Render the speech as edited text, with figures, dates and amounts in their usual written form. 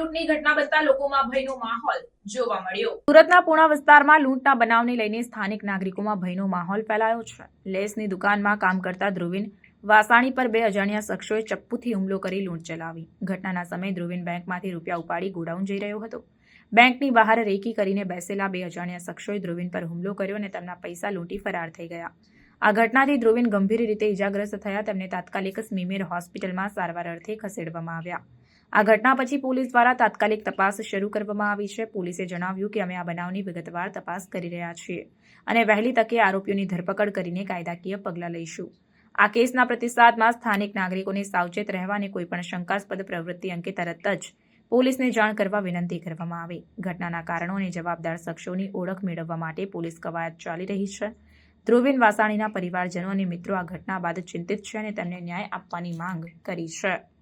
લૂંટની ઘટના બનતા લોકોમાં ભયનો માહોલ જોવા મળ્યો। સુરતના પૂણા વિસ્તારમાં લૂંટના બનાવને લઈને સ્થાનિક નાગરિકોમાં ભયનો માહોલ ફેલાયો છે। લેસની દુકાનમાં કામ કરતા ધ્રુવીન વાસાણી પર બે અજાણ્યા શખ્સોએ ચપ્પુથી હુમલો કરી લૂંટ ચલાવી। ઘટનાના સમયે ધ્રુવીન બેંકમાંથી રૂપિયા ઉપાડી ગોડાઉન જઈ રહ્યો હતો। બેંકની બહાર રેકી કરીને બેસેલા બે અજાણ્યા શખ્સોએ ધ્રુવીન પર હુમલો કર્યો અને તેમના પૈસા લૂંટી ફરાર થઈ ગયા। આ ઘટનાથી ધ્રુવીન ગંભીર રીતે ઇજાગ્રસ્ત થયા। તેમને તાત્કાલિક સ્મીમેર હોસ્પિટલમાં સારવાર અર્થે ખસેડવામાં આવ્યા। આ ઘટના પછી પોલીસ દ્વારા તાત્કાલિક તપાસ શરૂ કરવામાં આવી છે। પોલીસે જણાવ્યું કે અમે આ બનાવની વિગતવાર તપાસ કરી રહ્યા છીએ અને વહેલી તકે આરોપીઓની ધરપકડ કરીને કાયદાકીય પગલાં લઈશું। આ કેસના પ્રતિસાદમાં સ્થાનિક નાગરિકોને સાવચેત રહેવા અને કોઈપણ શંકાસ્પદ પ્રવૃત્તિ અંગે તરત જ પોલીસને જાણ કરવા વિનંતી કરવામાં આવી। ઘટનાના કારણો અને જવાબદાર શખ્સોની ઓળખ મેળવવા માટે પોલીસ કવાયત ચાલી રહી છે। ધ્રુવીન વાસાણીના પરિવારજનો અને મિત્રો આ ઘટના બાદ ચિંતિત છે અને તેમને ન્યાય આપવાની માંગ કરી છે।